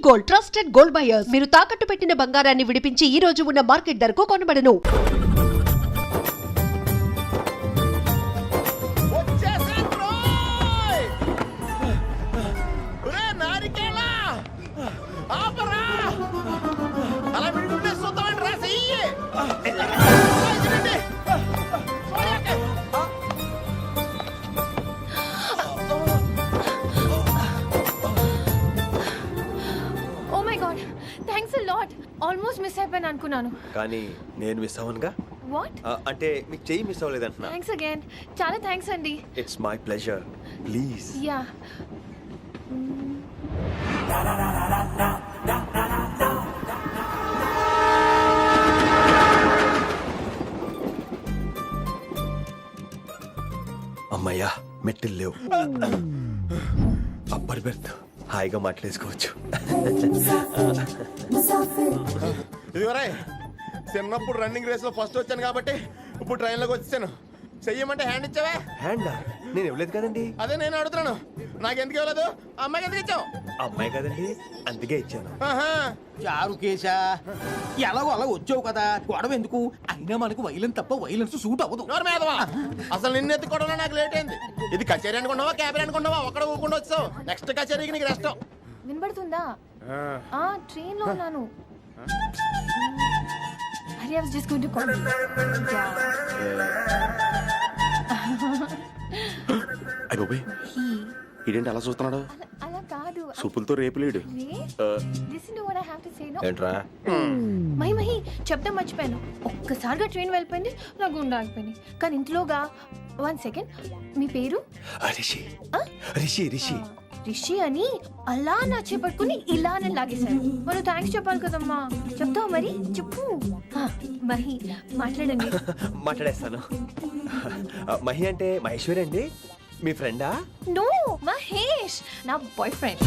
Gold, trusted gold buyers. మీరు తాకట్టు పెట్టిన బంగారాన్ని విడిపించి ఈ రోజు ఉన్న మార్కెట్ ధరకు కొనబడను. ఆల్మోస్ట్ మిస్ అయిపోయాను అనుకున్నాను కానీ నేను మిస్ అవ్వనుగా. వాట్ అంటే మీకు చెయ్యి మిస్ అవ్వలేదంటున్నా. థ్యాంక్స్ అగైన్, చాలా థ్యాంక్స్ అండి. It's my pleasure, please. Yeah అమ్మయ్యా, మెట్టిల్ లేవు. అప్పర్ బెర్త్, హాయిగా మాట్లాడేసుకోవచ్చు. ఇదిగోరా, చిన్నప్పుడు రన్నింగ్ రేస్ లో ఫస్ట్ వచ్చాను కాబట్టి ఇప్పుడు ట్రైన్ లోకి వచ్చాను. చెయ్యమంటే హ్యాండ్ ఇచ్చావే. హ్యాండా? నేను ఇవ్వలేదు కదండి. అదే నేను అడుగుతున్నాను, నాకెందుకు ఇవ్వలేదు? అమ్మాయికి ఎందుకు ఇచ్చావు? అమ్మాయి కదండి, అందుకే ఇచ్చాను. చారు కేశా, ఎలాగో అలా వచ్చావు కదా, గొడవ ఎందుకు? అయినా మనకు వైలెన్స్ తప్ప వైలెన్స్ సూట్ అవ్వదు. అసలు నిన్ను ఎత్తుకోవడంలో నాకు లేట్ అయింది. ఇది కచేరీ అనుకున్నావా, క్యాబిన్ అనుకున్నావా? ఒక్కడ ఊకుండా వచ్చావు. నెక్స్ట్ కచేరీకి నీకు రెస్ట్. వినబడుతుందా? ట్రైన్ లో ఉన్నాను. I was just going to call you. అయ్యో, ఇదేంటి అలా చూస్తున్నాడు? అలా కాదు. సూపులతో రేపు లేడు. Listen to what I have to say, no? ఏంట్రా? మహి చెప్తా మర్చిపోయాను. ఒక్కసారిగా ట్రైన్ వెళ్ళిపోయింది, నా గుండె ఆగిపోయింది. కానీ ఇంట్లోగా 1 సెకండ్, మీ పేరు? రిషి. రిషి రిషి రిషి అని అలా నా చేపట్టుకుని ఇలా నేను లాగేశాను. మనం థ్యాంక్స్ చెప్పాలి కదమ్మా. చెప్తావు మరి? చెప్పు. మహి మాట్లాడండి. మాట్లాడేస్తాను. మహి అంటే మహేశ్వరి అండి, మీ ఫ్రెండా? నో, మహేష్ నా బాయ్ ఫ్రెండ్.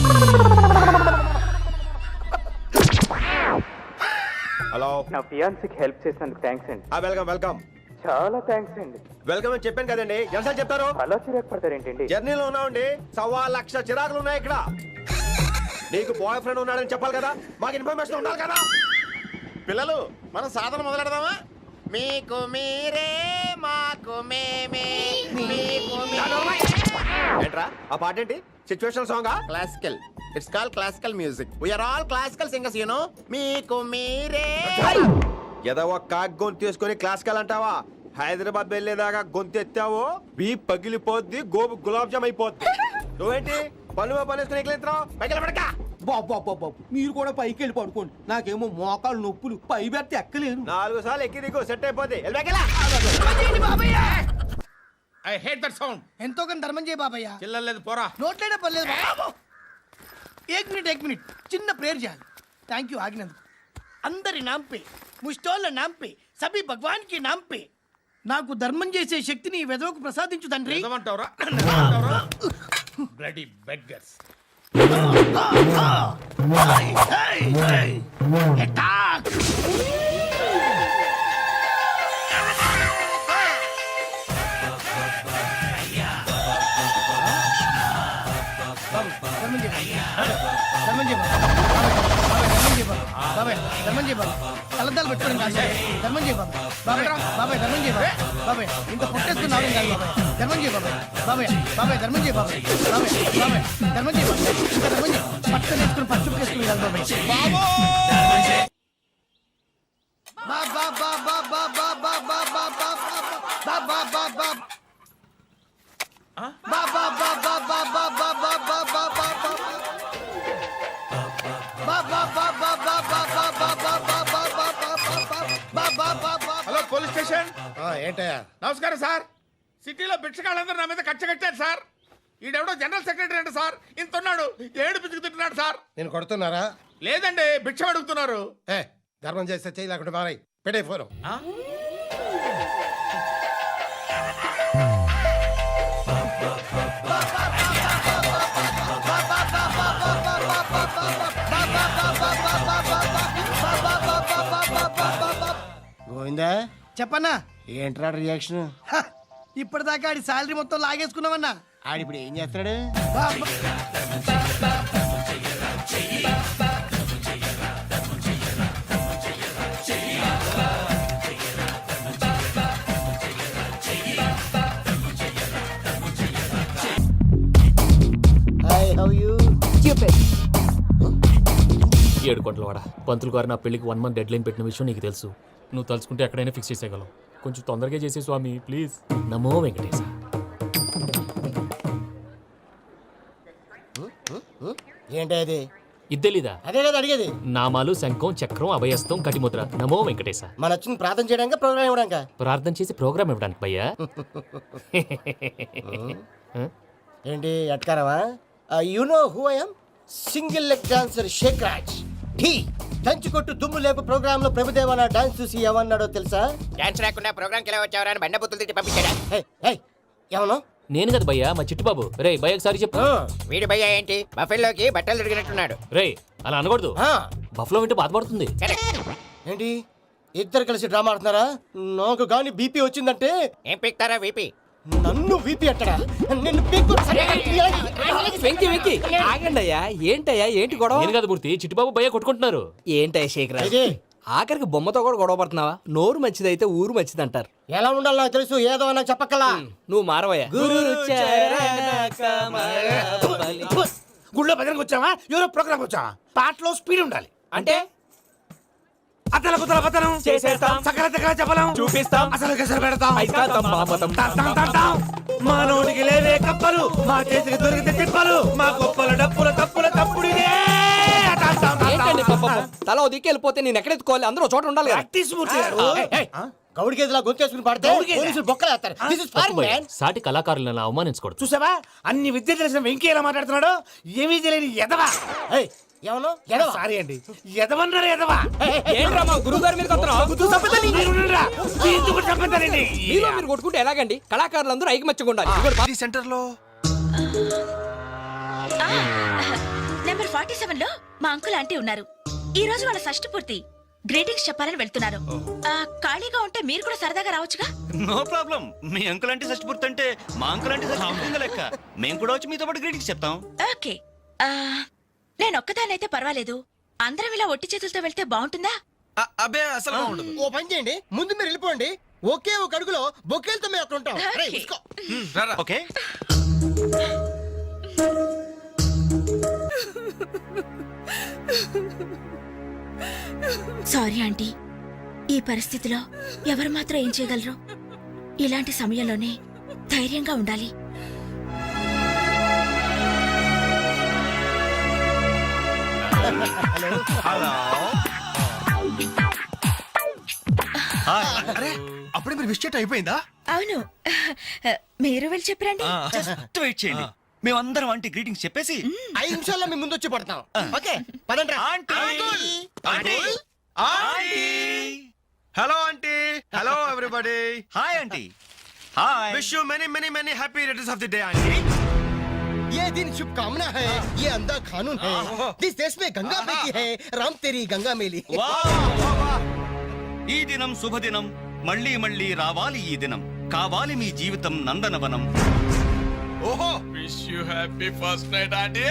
హలో. నా ఫియాన్సీకి హెల్ప్ చేసినందుకు థ్యాంక్స్ అండి. Welcome welcome. చాలా థ్యాంక్స్ అండి. వెల్కమ్ అని చెప్పాను కదండి, ఎంత చెప్తారు? అలా చిరాకు పడతారేంటండి? జర్నీలో ఉన్నామండి, 1,00,000 చిరాకులు ఉన్నాయి ఇక్కడ. నీకు బాయ్ ఫ్రెండ్ ఉన్నాడని చెప్పాలి కదా, మాకు ఇన్ఫర్మేషన్ ఉండాలి కదా. పిల్లలు, మనం సాధన మొదలెడదామా? మీకు మీరే, మాకు మేమే, మీకు ఏంట్రా ఆ పాట ఏంటి? సిచ్యువేషన్ సాంగా? Classical. It's called classical music. We are all classical singers, you know. మీకు మీరే. ఏదో ఒక కాక్ గొంతు తీసుకొని క్లాసికల్ అంటావా? హైదరాబాద్ వెళ్ళేదాకా గొంతు ఎత్తావో బీ పగిలిపోద్ది, గోబు గులాబ్ జామ్ అయిపోద్ది. నువ్వేంటి పనులు పనేసుకుని ఎక్కలేదురావు? పైకి పడక. బాబు మీరు కూడా పైకి వెళ్ళి పడుకోండి, నాకేమో మోకాలు నొప్పులు, పై బెర్త్ ఎక్కలేను. 4 సార్లు ఎక్కి నీకు సెట్ అయిపోద్ది. I hate that sound. ఎంతో కొంత ధర్మం చేయ బాబయ్య. చిల్లలేదు పోరా. నోట్లేనే పర్లేదు బాబు. ఏక్ మినిట్ చిన్న ప్రేయర్ చేయాలి. థ్యాంక్ యూ ఆగినందుకు. అందరి నామ్ పే, ముష్టోళ్ళ నామ్ పే, సభీ భగవాన్ కి నామ్ పే నాకు ధర్మం చేసే శక్తిని ఈ వెధవకు ప్రసాదించు తండ్రి. ఏమంటావురా? Bloody beggars. అటాక్. కలద్దాలు పెట్టుకోండి ధర్మం చేయ బాబాయ్. బాబాయ్ ధర్మం చేయ బాబాయ్. ఇంత పుట్టేసుకున్నావు కాదు బాబాయ్. ధర్మం చేయ బాబాయ్. ధర్మం చేయ బాబాయ్. ధర్మం చేయ బాబాయ్. ఇంకా ధర్మం చేయ. పట్టుకొని వేసుకుని పచ్చుకు వేసుకుని కాదు హలో పోలీస్ స్టేషన్. ఏంటయ్యా? నమస్కారం సార్. సిటీలో భిక్షగాళ్ళందరూ నా మీద కక్ష కట్టారు సార్. ఈడెవడో జనరల్ సెక్రటరీ అంట సార్, ఇంత ఉన్నాడు, 7 పిచ్చుకు తింటున్నాడు సార్. నేను కొడుతున్నారా? లేదండి, భిక్ష అడుగుతున్నారు. ధర్మం చేస్తే చేయి, లేకుండా మారాయి. పెట్టే ఫోను. గోవిందా, చెప్పన్నా. ఏంట్రా రియాక్షన్? ఇప్పటిదాకా ఆడి శాలరీ మొత్తం లాగేసుకున్నావన్నా. ఆడిప్పుడు ఏం చేస్తున్నాడు? ఏడుకోట్లవాడ పంతులు గారు నా పెళ్లికి 1 month డెడ్ లైన్ పెట్టిన విషయం నీకు తెలుసు. నువ్వు తలుచుకుంటే ఎక్కడైనా ఫిక్స్ చేసేయగలవు. కొంచెం తొందరగా చేసే స్వామి ప్లీజ్. నమో వెంకటేశ. ఏంటి అది? ఇద్దెలీదా? అదే కదా అడిగేది. నామాలు, శంఖం, చక్రం, అభయస్తం, కటిముద్ర. నమో వెంకటేశ. మన వచ్చింది ప్రార్థన చేయడానికి, ప్రోగ్రామ్ ఇవ్వడానికి. ప్రార్థన చేసి ప్రోగ్రామ్ ఇవ్వడానికి భయ్యా. ఏంటి ఎట్కారమా? You know who I am? Single leg dancer Shaik Raj. Dhee దంచి కొట్టు దుమ్ము లేపు ప్రోగ్రామ్ లో ప్రభుదేవ నా డాన్స్ చూసి ఏమన్నాడో తెలుసా? డాన్స్ రాకుండా ప్రోగ్రామ్ కి ఎలా వచ్చావరా అని బండ బుద్ధులు తిట్టి పంపించాడా? ఏమన్నా? నేను కదా భయ్యా, మా చిట్టుబాబు. రే భయ్య ఒకసారి చెప్పు. వీడి భయ్య ఏంటి బఫెల్లోకి బట్టలు తిరిగినట్టున్నాడు. రే అలా అనకూడదు, బఫ్లో వింటే బాధపడుతుంది. ఏంటి ఇద్దరు కలిసి డ్రామా ఆడుతున్నారా? నాకు గాని బీపీ వచ్చిందంటే ఏం పీక్తారా వీపీ? నన్ను బీపీ అట్టడా? నిన్ను పీక్కు వెంకి వెంకి ఆగండి అయ్యా. ఏంటయ్యా ఏంటి గొడవ? నేను కదా మూర్తి, చిట్టుబాబు భయ్య కొట్టుకుంటున్నారు. ఏంటయ్యా శేఖరా, ఆఖరికి బొమ్మతో కూడా గొడవ పడుతున్నావా? నోరు మంచిదైతే ఊరు మంచిది అంటారు. ఎలా ఉండాలి నాకు తెలుసు, ఏదో నాకు చెప్పక్కలా. నువ్వు మారవయ్యా. గుళ్ళో భజనకు వచ్చావా? ఎవరో ప్రోగ్రామ్ వచ్చావా? పాటలో స్పీడ్ ఉండాలి. అంటే అతల కుతల పతనం చేసేస్తాం, సకల దగ్గర చెప్పలేం, చూపిస్తాం, అసలు గసలు పెడతాం, ఐస్తాం, బాపతం. మా నోటికి లేవే కప్పలు, మా చేతికి దొరికితే తిప్పలు, మా గొప్పల డప్పుల తప్పుల తప్పుడిదే. ఏంటండి పాపం? తల ఓ దిక్కు వెళ్ళిపోతే నేను ఎక్కడెత్తుకోవాలి? అందరూ ఒక చోట ఉండాలి కదా. ప్రాక్టీస్ మూర్తి గారు. గౌడి గేదెలా గొంతేసుకుని పాడితే పోలీసులు బొక్కలు వేస్తారు. This is foreign, man. సాటి కళాకారులను అవమానించకూడదు. చూసావా అన్ని విద్య తెలిసిన వెంకీ ఎలా మాట్లాడుతున్నాడు? ఏమీ తెలియని ఎదవా. ఏమన్నా ఎడవా? సారీ అండి, ఎదవన్నారు ఎదవా. ఏంట్రా మా గురువు గారి మీద మీరుండురా. ఎందుకు చంపుతారండి? మీరు కొట్టుకుంటే ఎలాగండి? కళాకారులందరూ ఐకమత్యంగా ఉండాలి. సెంటర్ లో నెంబర్ 47 లో మా అంకుల్ ఆంటీ ఉన్నారు. ఈ రోజు వాళ్ళ షష్ఠి పూర్తి. గ్రీటింగ్స్ చెప్పాలని వెళ్తున్నారు. ఖాళీగా ఉంటే మీరు కూడా సరదాగా రావచ్చుగా. No problem. మీ అంకుల్ అంటే షష్ఠి అంటే మా అంకుల్ అంటే షష్ఠి లెక్క. మేము కూడా వచ్చి మీతో పాటు గ్రీటింగ్స్ చెప్తాం. ఓకే, నేను ఒక్కదానైతే పర్వాలేదు. అందరం ఇలా ఒట్టి చేతులతో వెళ్తే బాగుంటుందా? అబ్బే అసలు ఉండదు. ఓ పని చేయండి, ముందు మీరు వెళ్ళిపోండి. ఒకే ఒక అడుగులో బొక్కేలతో మేము అక్కడ ఉంటాం. Okay. ఉస్కో. ఓకే. సారీ ఆంటీ, ఈ పరిస్థితిలో ఎవరు మాత్రం ఏం చేయగలరు? ఇలాంటి సమయంలోనే ధైర్యంగా ఉండాలి. అప్పుడే మీరు విష్ అయిపోయిందా? అవును, మీరు వెళ్ళి చెప్పరండి. జస్ట్ వెయిట్ చేయండి. మేమందరం ఆంటీ గ్రీటింగ్స్ చెప్పేసి 5 నిమిషాల్లో మేము ముందు వచ్చి పడతాం. ఓకే పదండి. Hello aunty. Hello everybody. Hi aunty. Hi. Wish you many many many happy returns of the day aunty. ये दिन शुभकामना है, ये अंधा कानून है. इस देश में गंगा बहती है, राम तेरी गंगा मेली. ఈ దినం శుభదినం. మళ్ళీ మళ్ళీ రావాలి ఈ దినం. కావాలి మీ జీవితం నందనవనం. ఓహో wish you happy first night aunty.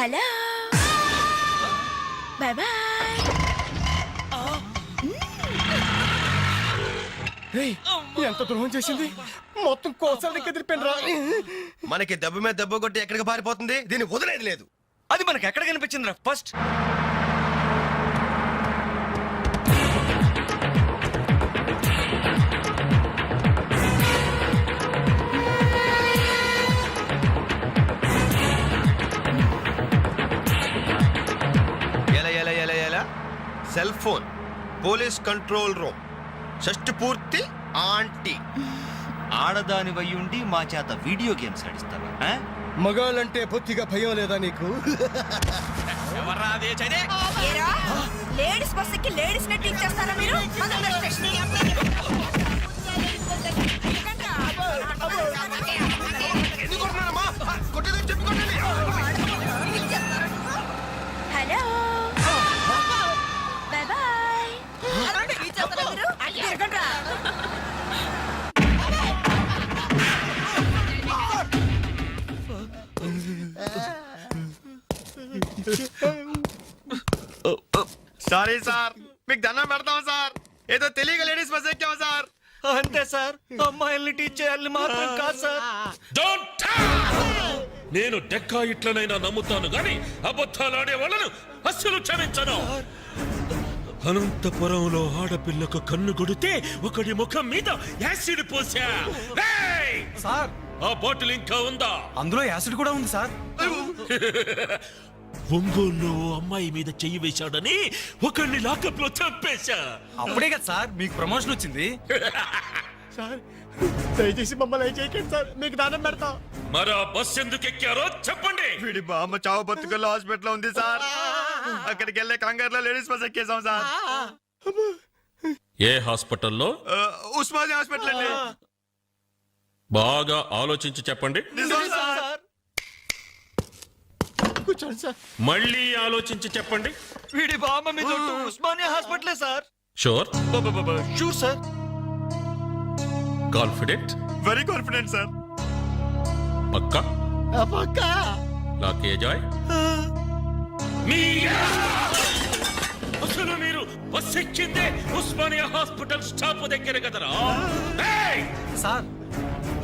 Hello, bye bye. ఎంత ద్రోహం చేసింది? మొత్తం కోసాలకి ఎదిరిపోయినరా. మనకి దెబ్బ మీద దెబ్బ కొట్టి ఎక్కడికి పారిపోతుంది, దీన్ని వదిలేదు లేదు. అది మనకి ఎక్కడ కనిపించిందిరా first? Cell phone, police control room, షష్టి పూర్తి ఆంటీ. ఆడదాని వయ్యుండి మా చేత వీడియో గేమ్స్ ఆడిస్తావా? మగాళ్ళంటే బొత్తిగా భయం లేదా నీకు? లేడీస్ బస్ ఎక్కి లేడీస్ నెట్ ఇచ్చేస్తారా మీరు? Hello, bye bye. తిరగండ్రా. సారీ సార్, మీకు దండం పెడతాం సార్. ఏదో తెలియక లేడీస్ బస్ ఎక్కాం సార్. అంతే సార్, అమ్మాయిల్ని టీచ్ చేయాలని మాత్రం కాదు సార్. నేను డెక్కా ఇట్లనైనా నమ్ముతాను గాని అబద్ధాలాడే వాళ్ళను అస్సలు క్షమించను. అనంతపురంలో ఆడపిల్లకు కన్ను కొడితే ఒకడి ముఖం మీద యాసిడ్ పోసా. సార్ ఆ బాటిల్ ఇంకా ఉందా? అందులో యాసిడ్ కూడా ఉంది సార్. ఒంగోలులో అమ్మాయి మీద చెయ్యి వేశాడని ఒకడిని లాకప్ లో చంపేశా. అప్పుడే కదా సార్ మీకు ప్రమోషన్ వచ్చింది. సార్ దయచేసి మమ్మల్ని చేయకండి సార్, మీకు దానం పెడతాం. మరి ఆ బస్ ఎందుకు ఎక్కారో చెప్పండి. వీడి బామ్మ చావు బతుకల్లో హాస్పిటల్ ఉంది సార్. అక్కడికి వెళ్ళే కంగారులో లేడీస్ బస్ ఎక్కేసాం సార్. ఏ హాస్పిటల్లో? ఉస్మానియా హాస్పిటల్ అండి. బాగా ఆలోచించి చెప్పండి. నిజం సార్. కూర్చోండి సార్. మళ్ళీ ఆలోచించి చెప్పండి. వీడి బామ్మ మీద ఒట్టు ఉస్మానియా హాస్పిటలే sir. Sure? Sure sir. Confident? Very confident sir. పక్కా? పక్కా. లాకే జాయ్. అసలు మీరు బస్ ఎక్కిందే ఉస్మానియా హాస్పిటల్ స్టాప్ దగ్గర కదరా? సార్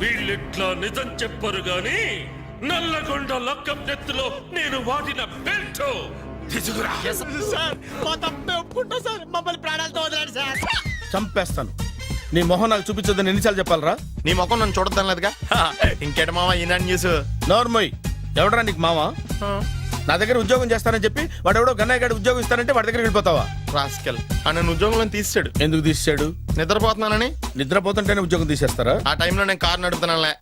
వీళ్ళిట్లా నిజం చెప్పరు గాని నల్లగొండ లక్కప్ నెత్తులో నేను వాడిన బెల్ట్ తీసుకురా. సార్ మా తప్పే ఒప్పుకుంటా సార్, మమ్మల్ని ప్రాణాలతో వదిలేండి సార్. చంపేస్తాను. నీ మొహం నాకు చూపించొద్దని ఎన్నిసార్లు చెప్పాలరా? నీ ముఖం నన్ను చూడద్దాం లేదుగా. ఇంకేట మామ ఈనాడు న్యూస్. నోర్మోయ్, ఎవడరా నీకు మావా? నా దగ్గర ఉద్యోగం చేస్తానని చెప్పి వాడెవడో గన్నయ్య గారి ఉద్యోగం ఇస్తానంటే వాడి దగ్గర వెళ్ళిపోతావా? రాస్కెల్ నన్ను ఉద్యోగంలో తీసాడు. ఎందుకు తీసాడు? నిద్రపోతున్నానని. నిద్రపోతుంటేనే ఉద్యోగం తీసేస్తారా? ఆ టైంలో నేను కారు నడుపుతున్నానులే.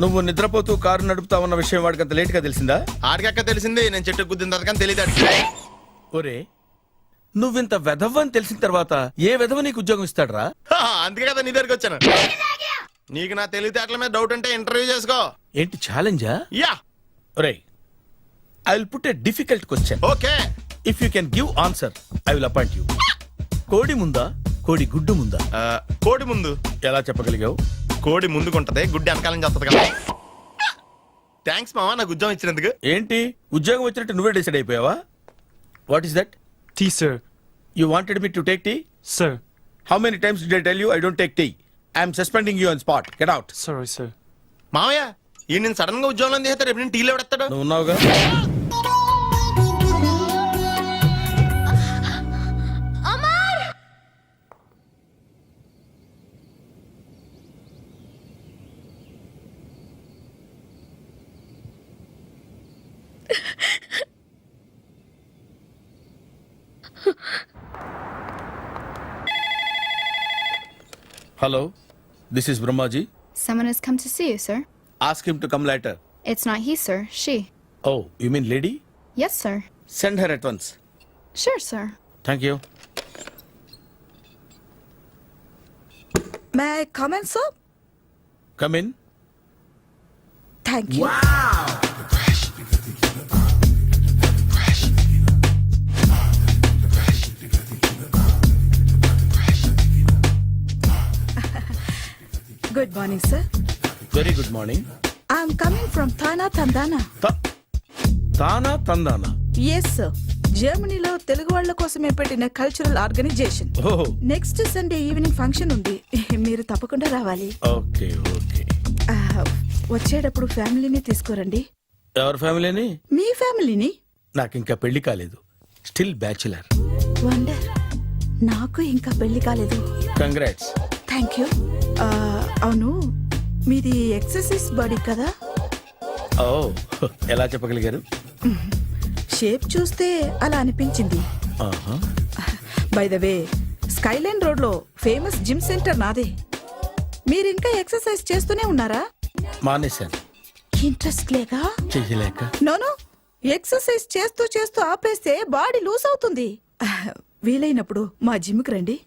నువ్వు నిద్రపోతూ కారు నడుపుతావన్న విషయం వాడికి అంత లేట్ గా తెలిసిందా? ఆడికక్క తెలిసింది, నేను చెట్టు గుద్దిన తర్వాత కానీ తెలియదు. ఒరే, నువ్వింత వెధవ్ అని తెలిసిన తర్వాత ఏ వెధవ నీకు ఉద్యోగం ఇస్తాడరా? అందుకే కదా నీ దగ్గరికి వచ్చాను. నీకు నా తెలివితేటల మీద డౌట్ అంటే ఇంటర్వ్యూ చేసుకో. ఏంటి ఛాలెంజా? యా. ఒరే, I will put a difficult question. Okay. If you can give answer I will appoint you. కోడి ముందా, కోడి గుడ్డు ముందా? కోడి ముందు. ఎలా చెప్పగలిగావు? కోడి ముందుకుంటది, గుడ్డి వెనకాల నుంచి వస్తుంది కదా. థ్యాంక్స్ మామ నాకు ఉద్యోగం ఇచ్చినందుకు. ఏంటి ఉద్యోగం వచ్చినట్టు నువ్వే డిసైడ్ అయిపోయావా? What is that? Tea sir. You wanted me to take tea? Sir. How many times did I tell you I don't take tea? I am suspending you on spot. Get out. Sorry, sir. మామయ్య ఈ నేను sudden గా ఉద్యోగంలో తీస్తాడు, రేపు నేను టీలో పెడతాడు. నువ్వు ఉన్నావుగా? Hello, this is Brahmaji. Someone has come to see you, sir. Ask him to come later. It's not he, sir. She. Oh, you mean lady? Yes, sir. Send her at once. Sure, sir. Thank you. May I come in, sir? Come in. Thank you. Good morning, sir. Very good morning. I'm coming from Thana, Tandana. తానా తందానా? Yes, sir. జర్మనీలో తెలుగు వాళ్ళ కోసమే పెట్టిన cultural organisation. Oh, next Sunday evening function ఉంది, మీరు తప్పకుండా రావాలి. okay, okay. వచ్చేటప్పుడు ఫ్యామిలీని తీసుకురండి. ఎవరి ఫ్యామిలీని? మీ ఫ్యామిలీని. నాకు ఇంకా పెళ్లి కాలేదు. Still bachelor. వండర్. నాకు ఇంకా పెళ్లి కాలేదు. కంగ్రాట్స్. Thank you. అవును, మీది ఎక్సర్సైజ్ బాడీ కదా? ఓ, ఎలా చెప్పగలిగారు? షేప్ చూస్తే అలా అనిపించింది. By the way, Skyline road లో ఫేమస్ జిమ్ సెంటర్ నాదే. మీరు ఇంకా ఎక్సర్సైజ్ చేస్తూనే ఉన్నారా? మానేశాను. ఇంట్రెస్ట్ లేక? చెయ్యలేక. నోను, ఎక్సర్సైజ్ చేస్తూ చేస్తూ ఆపేస్తే బాడీ లూజ్ అవుతుంది. వీలైనప్పుడు మా జిమ్కి రండి.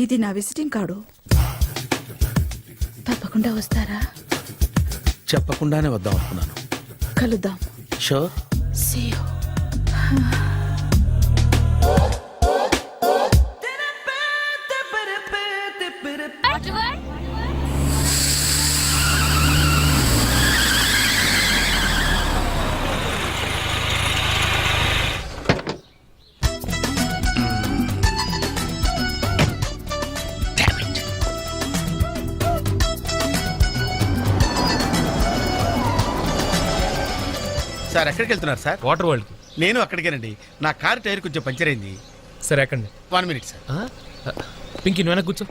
ఇది నా విజిటింగ్ కార్డు. తప్పకుండా వస్తారా? చెప్పకుండానే వద్దాం అనుకున్నాను. కలుద్దాం. షూర్. See you. సార్ ఎక్కడికి వెళ్తున్నారు సార్? వాటర్ వరల్డ్కి. నేను అక్కడికేనండి. నా కార్ టైర్ కొంచెం పంచర్ అయింది. సరే ఎక్కండి. 1 మినిట్ సార్. పింకీ నువ్వు వెనక్కి కూర్చో.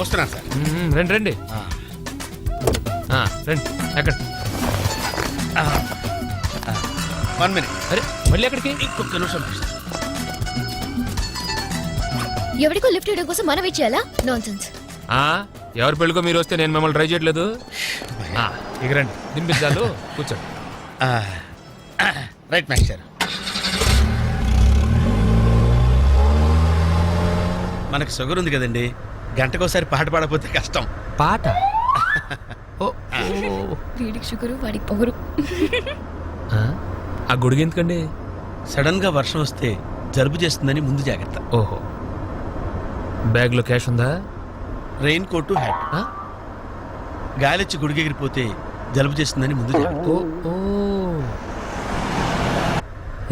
వస్తున్నాను సార్. రండి రండి రండి. ఎక్కడ? 1 మినిట్. అరే మళ్ళీ ఎక్కడికి? ఇంకొక నిమిషం. ఎవరికో లిఫ్ట్ ఇవ్వడం కోసం మనం ఇచ్చేయాలా? నాన్సెన్స్. ఎవరి పెళ్ళికో మీరు వస్తే నేను మిమ్మల్ని ట్రై చేయట్లేదు. ఇక రండి, దింపించాలు, కూర్చోండి. Right master. మనకు షుగర్ ఉంది కదండి, గంటకోసారి పాట పాడకపోతే కష్టం. పాట? వీడికి షుగరు, వాడికి పొగరు. ఆ గొడుగు ఎందుకండి? సడన్ గా వర్షం వస్తే జలుబు చేస్తుందని ముందు జాగ్రత్త. ఓహో, బ్యాగ్లో క్యాష్ ఉందా? Rain coat, hat. గాలిచ్చి గుడిగెగిరిపోతే జలుబు చేస్తుందని ముందు జాగ్రత్త.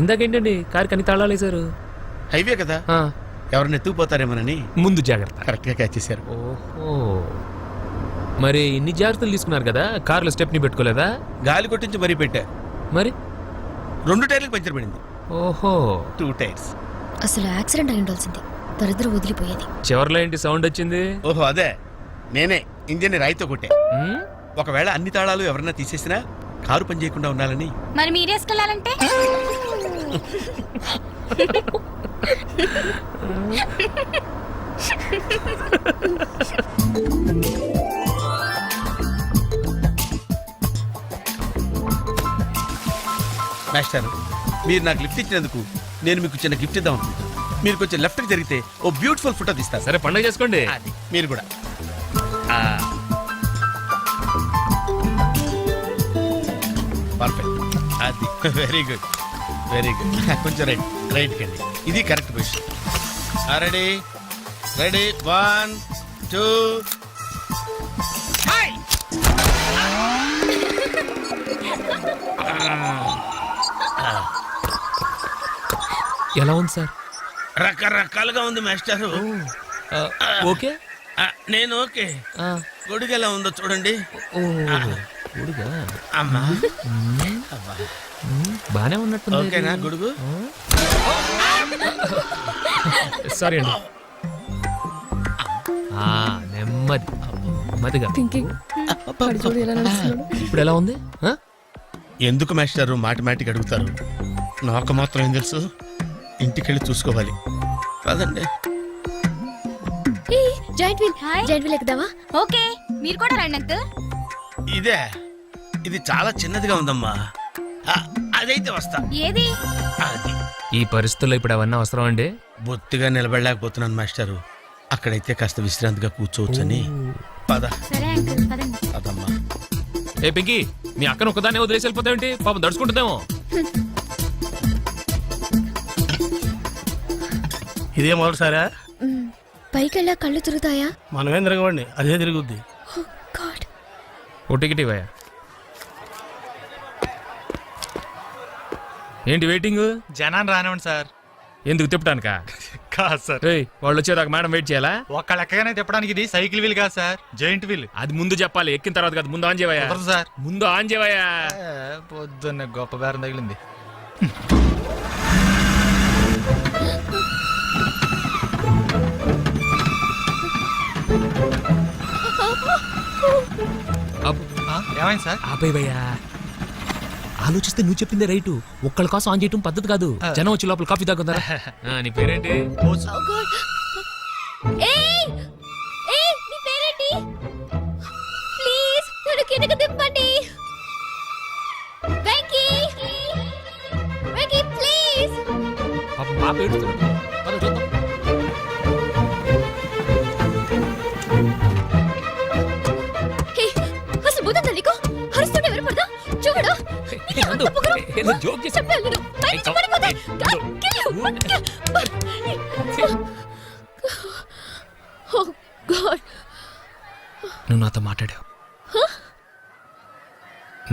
ఇందాకేంటండి కారుకి అన్ని తాళాలు వేశారు? హైవే కదా, ఎవరిని ఎత్తుకుపోతారేమోనని ముందు జాగ్రత్త. కరెక్ట్ గా క్యాచ్ చేశారు. ఓహో, మరి ఇన్ని జాగ్రత్తలు తీసుకున్నారు కదా, కార్లో స్టెప్ని పెట్టుకోలేదా? గాలి కొట్టించి మరీ పెట్టా. మరి 2 టైర్లకు పంచర్ పడింది. ఓహో, 2 టైర్స్. అసలు యాక్సిడెంట్ అయి ఉండాల్సింది, దరిద్రం వదిలిపోయేది. చివర్లో ఏంటి సౌండ్ వచ్చింది? ఓహో అదే, నేనే ఇంజన్ రాయితో కొట్టే. ఒకవేళ అన్ని తాళాలు ఎవరన్నా తీసేసినా కారు పని చేయకుండా ఉండాలని. మరి మీరేసుకెళ్ళాలంటే? మాస్టర్, మీరు నాకు లిఫ్ట్ ఇచ్చినందుకు నేను మీకు చిన్న గిఫ్ట్ ఇద్దాం అనుకుంటున్నాను. మీరు కొంచెం లెఫ్ట్కి జరిగితే ఓ బ్యూటిఫుల్ ఫోటో తీస్తారు. సరే, పండుగ చేసుకోండి. అది మీరు కూడా. పర్ఫెక్ట్. అది వెరీ గుడ్, వెరీ గుడ్. కొంచెం రైట్ కండి, ఇది కరెక్ట్ పొజిషన్. Ready ready, 1 2. ఎలా ఉంది సార్? రకరకాలుగా ఉంది మాస్టారు. ఓకే, నేను ఓకే. గొడుగు ఎలా ఉందో చూడండి. గొడుగా? అమ్మా బానే ఉన్నట్టు. ఓకేనా గొడుగు? సారీ అండి. నెమ్మది నెమ్మదిగా. ఇప్పుడు ఎలా ఉంది? ఎందుకు మాస్టారు మాటిమాటికి అడుగుతారు? నాకు మాత్రం ఏం తెలుసు, ఇంటికెళ్ళి చూసుకోవాలి. కాదండి. Joint wheel ఎక్కుదామా? ఓకే, మీరు కూడా రండి అంకుల్. ఇదే, ఇది చాలా చిన్నదిగా ఉందమ్మా. అదైతే వస్తా. ఏది? అది. ఈ పరిస్థితుల్లో ఇప్పుడు అవన్నీ అవసరం అండి? బొత్తిగా నిలబడలేకపోతున్నాను మాస్టారు. అక్కడైతే కాస్త విశ్రాంతిగా కూర్చోవచ్చని. పద. సరే అంకుల్, పదండి. పదమ్మా. ఏ పింకీ, మీ అక్కను ఒకదాన్ని వదిలేసి వెళ్ళిపోతావేంటి? పాపం దడుచుకుంటుందేమో. ఇదే మొదటిసారా? పైకెళ్ళా కళ్ళు తిరుగుతాయా? మనమేం తిరగవండి, అదే తిరుగుద్ది. ఓ టికెట్ ఇవ్వయా. ఏంటి వెయిటింగ్? జనాన్ని రానివ్వండి సార్. ఎందుకు తిప్పటానికా? కాదు సార్, వాళ్ళు వచ్చేదాకా మేడం వెయిట్ చేయాలా? ఒక్క లెక్కగానే తిప్పడానికి ఇది సైకిల్ వీల్ కాదు సార్, జైంట్ వీల్. అది ముందు చెప్పాలి, ఎక్కిన తర్వాత కాదు. ముందు ఆన్ చేయవయ్యా. సార్ ముందు ఆన్ చేయవయ్యా. పొద్దున్న గొప్ప బేరం తగిలింది. ఏమైంది సార్? ఆపేవయ్యా. ఆలోచిస్తే నువ్వు చెప్పిందే రైటు. ఒక్కళ్ళ కోసం ఆన్ చేయటం పద్ధతి కాదు. జనం వచ్చి లోపల కాఫీ తాగుతారా? నీ పేరేంటి? ఏయ్ ఏయ్ నీ పేరేంటి? ప్లీజ్ నన్ను కిందకి దింపండి. వెంకీ వెంకీ ప్లీజ్. పాప ఏడుస్తుంది. పద చూద్దాం. హే అసలు బుద్ధుందా నీకు? అరుస్తుంటే ఎవరు పడదా? చూడు జోక్ చేసి చెప్పాలి నేను. పైనుంచి పడిపోతా. Oh God. నువ్వు నాతో మాట్లాడావు.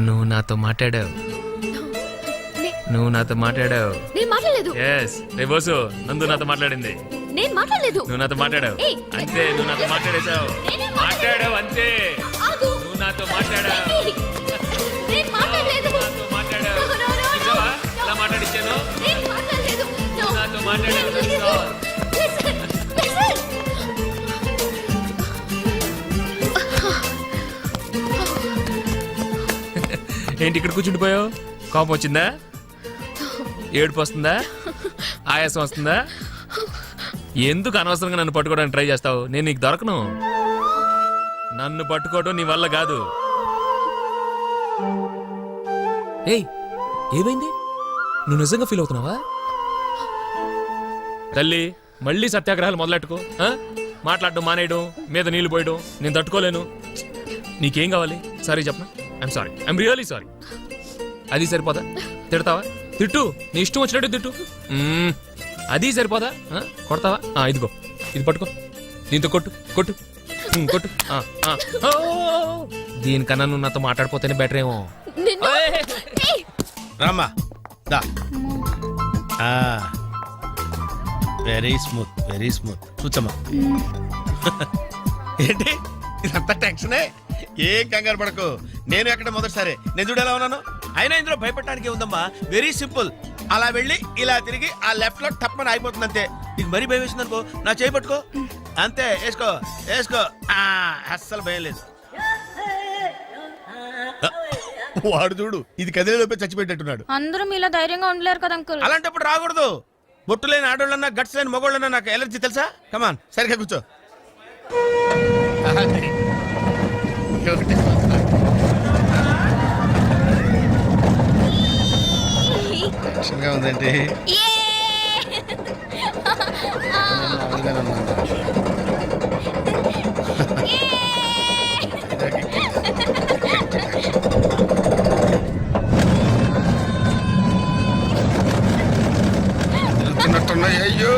నువ్వు నాతో మాట్లాడావు. నువ్వు నాతో మాట్లాడావు. నేను మాట్లాడలేదు. ఎస్ రేబోసు నందు నాతో మాట్లాడింది. నేను మాట్లాడలేదు. నువ్వు నాతో మాట్లాడావు. ఏయ్, అంతే నువ్వు నాతో మాట్లాడేశావు. నేనేం మాట్లాడావు అంతే. ఆగు. నువ్వు నాతో మాట్లాడావు. నేను మాట్లాడలేదు. నాతో మాట్లాడావు. No, no, no, no. చూసావా? ఎలా మాట్లాడించాను? నేను మాట్లాడలేదు. No. నాతో మాట్లాడావు. Listen, listen. ఏంటి ఇక్కడ కూర్చుండిపోయావు? కోపం వచ్చిందా? ఏడుపు వస్తుందా? ఆయాసం వస్తుందా? ఎందుకు అనవసరంగా నన్ను పట్టుకోవడానికి ట్రై చేస్తావు? నేను నీకు దొరకను. నన్ను పట్టుకోవడం నీ వల్ల కాదు. ఏయ్ ఏమైంది? నువ్వు నిజంగా ఫీల్ అవుతున్నావా? తల్లి మళ్ళీ సత్యాగ్రహాలు మొదలెట్టుకో. మాట్లాడడం మానేయడం, మీద నీళ్లు పోయడం నేను తట్టుకోలేను. నీకేం కావాలి? సారీ చెప్పనా? I'm sorry, I'm really sorry. అది సరిపోదా? తిడతావా? తిట్టు, నీ ఇష్టం వచ్చినట్టు తిట్టు. అది సరిపోదా? కొడతావా? ఇదిగో ఇది పట్టుకో, దీంతో కొట్టు కొట్టు కొట్టు. దీనికన్నా నువ్వు నాతో మాట్లాడిపోతేనే బెటర్ ఏమో. రామ్మా దా. Very smooth, very smooth. కూర్చోమ్మా. ఏంటి ఇదంతా టెన్షనే? ఏం కంగారు పడకు. నేను ఎక్కడ మొదటిసారి నేను చూడేలా ఉన్నాను. అయినా ఇందులో భయపడటానికి ఉందమ్మా. Very simple. అలా వెళ్ళి ఇలా తిరిగి ఆ లెఫ్ట్ లో టప్పని అయిపోతుంది అంతే. నీకు మరీ భయం వేసింది అనుకో, నా చేయి పట్టుకో అంతే. వేసుకో వేసుకో. అస్సలు భయం లేదు. వాడు చూడు, ఇది కదిలేలోపే చచ్చిపెట్టేట్టున్నాడు. అందరూ మీలా ధైర్యంగా ఉండలేరు కదా అంకుల్. అలాంటప్పుడు రాకూడదు. బొట్టు లేని ఆడోళ్ళన్నా గట్స్ లేని మగోళ్ళన్నా నాకు ఎలర్జీ తెలుసా? కమాన్ సరిగ్గా కూర్చో. టెన్షన్గా ఉందేంటి? అయ్యో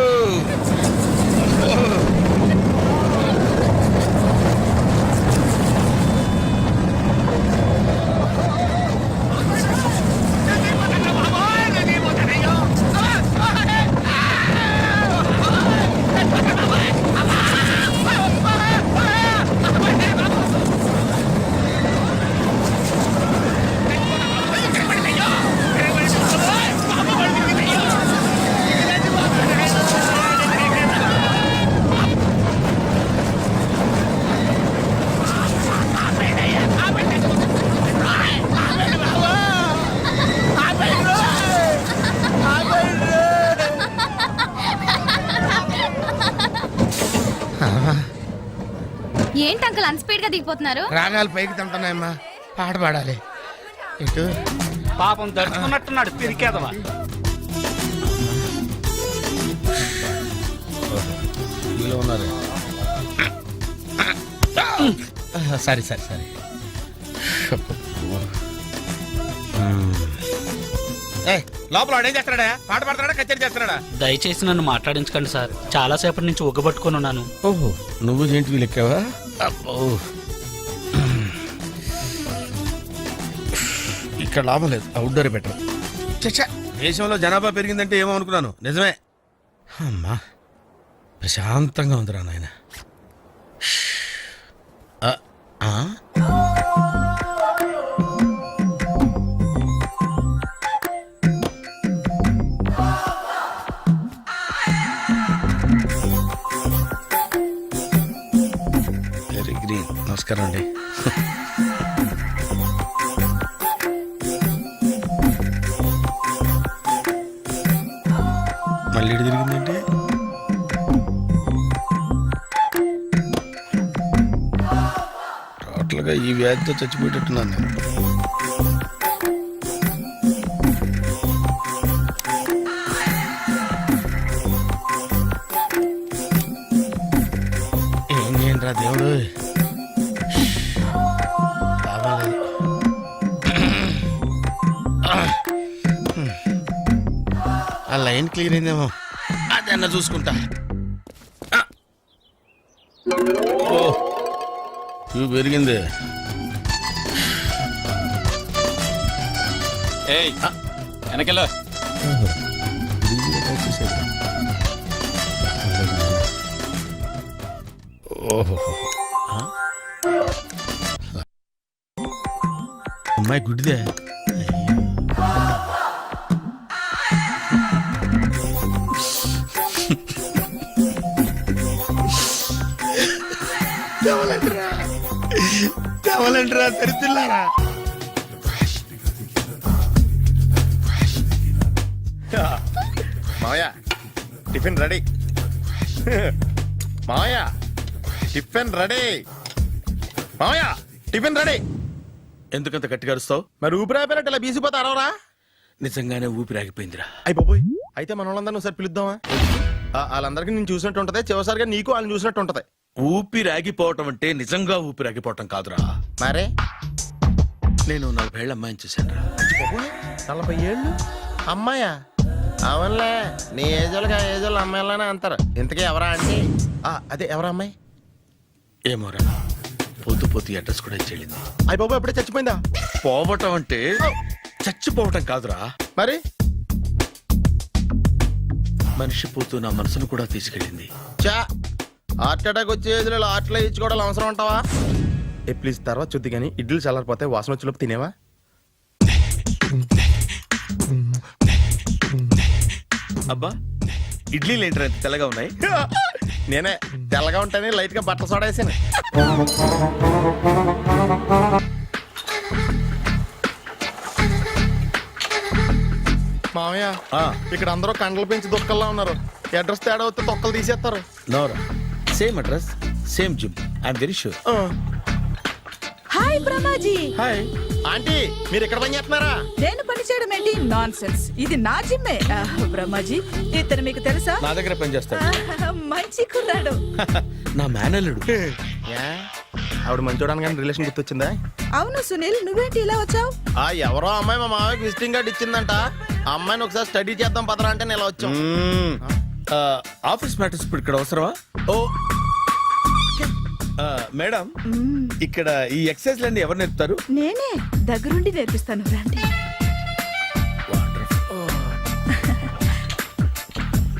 ఏంటి అంకుల్ అన్స్పీడ్ గా దిగిపోతున్నారు? రాగాలు పైకి తింటున్నాయమ్మా. పాట పాడాలి. ఇటు పాపం దడుచుకున్నట్టున్నాడు పిరికేదవా. ఉన్నారు. సరే సరే సరే. లోపల వాడు ఏం చేస్తున్నాడా? పాట పాడుతున్నాడా, కచేరీ చేస్తున్నాడా? దయచేసి నన్ను మాట్లాడించకండి సార్. చాలా సేపటి నుంచి ఒగ్గబట్టుకొని ఉన్నాను. ఓహో, నువ్వు జెంట్ వీల్ ఎక్కావా? అబ్బో, ఇక్కడ లాభం లేదు. Outdoor better. చచ్చా, దేశంలో జనాభా పెరిగిందంటే ఏమో అనుకున్నాను. నిజమే. అమ్మా ప్రశాంతంగా ఉందిరా నాయన. Very green. నమస్కారం అండి. మళ్ళీ ఇటు తిరిగిందేంటి? టోటల్గా ఈ వ్యాధితో చచ్చిపోయేటట్టున్నాను నేను. ఏం చేయండిరా దేవుడు, కావాలి. ఆ లైన్ క్లియర్ అయిందేమో, అదన్నా చూసుకుంటా. ఓ ఇవి పెరిగింది. వెనకెళ్ళ ఓహో, అమ్మాయి గుడ్డిదే. కావాలంటారా తెరుతున్నారా? మావయ్య టిఫిన్ రెడీ. మావయ్య టిఫిన్ రెడీ. మావయ్య టిఫిన్ రెడీ. ఎందుకంత గట్టిగా అరుస్తావు? మరి ఊపిరి అయిపోయినట్టు ఇలా బీసిపోతే అరవరా? నిజంగానే ఊపిరాగిపోయిందిరా. అయ్యి బాబోయ్, అయితే మన వాళ్ళందరినీ ఒకసారి పిలుద్దామా? వాళ్ళందరికీ నేను చూసినట్టు ఉంటది, చివరిసారిగా నీకు వాళ్ళని చూసినట్టు ఉంటది. ఊపిరాగిపోవటం అంటే నిజంగా ఊపిరాగిపోవటం కాదురా. మరే నేను 40 ఏళ్ళ అమ్మాయిని చూశాను రా. 40 ఏళ్ళు అమ్మాయా? అవునులే, నీ ఏజోళ్ళకి ఆ ఏజోళ్ళు అమ్మాయిలానే అంటారు. ఇంతకీ ఎవరా అంటే? అదే ఎవరా అమ్మాయి? ఏమోరా, పోతూ పోతూ అడ్రస్ కూడా చెల్లింది. అయ్యి బాబు ఎప్పుడే చచ్చిపోయిందా? పోవటం అంటే చచ్చిపోవటం కాదురా, మరి మనిషి పోతూ నా మనసును కూడా తీసుకెళ్ళింది. చా హార్ట్ అటాక్ వచ్చే ఏజ్లో హార్ట్లో ఇచ్చుకోవడం అవసరం అంటావా? ప్లీజ్ తర్వాత చుద్ది కానీ ఇడ్లీలు చల్లారిపోతే వాసన వచ్చేలోపు తినేవా? అబ్బా, ఇడ్లీలు ఏంటి అంత తెల్లగా ఉన్నాయి? నేనే తెల్లగా ఉంటానే లైట్ గా బట్టలు సోడేసాను. మామయ్య ఇక్కడ అందరూ కండలు పెంచి దుక్కల్లా ఉన్నారు. అడ్రస్ తేడా వస్తే తొక్కలు తీసేస్తారు. నోరా, same address same gym, I'm very sure. Hi Brahmaji. Hi aunty, మీరు ఇక్కడ పని చేస్తున్నారా? నేను పని చేయడం ఏంటి? Nonsense. ఇది నా జిమ్మే. బ్రహ్మాజీ, ఇతను మీకు తెలుసా? నా దగ్గర పని చేస్తాడు. మంచి కుర్రాడు. నా మేనల్లుడు. ఆవిడ మంచి చూడడానికి రిలేషన్ గుర్తొచ్చిందా? అవును సునీల్, నువ్వేంటి ఇలా వచ్చావు? ఎవరో అమ్మాయి మా మామయ్యకి విజిటింగ్ కార్డు ఇచ్చిందంట. ఆ అమ్మాయిని ఒకసారి స్టడీ చేద్దాం పదరా అంటే నేను ఇలా వచ్చాం. ఆఫీస్ మ్యాటర్స్ ఇప్పుడు ఇక్కడ అవసరమా? ఓ మేడం, ఇక్కడ ఈ ఎక్సర్సైజ్ లన్నీ ఎవరు నేర్పుతారు? నేనే దగ్గరుండి నేర్పిస్తాను, రండి.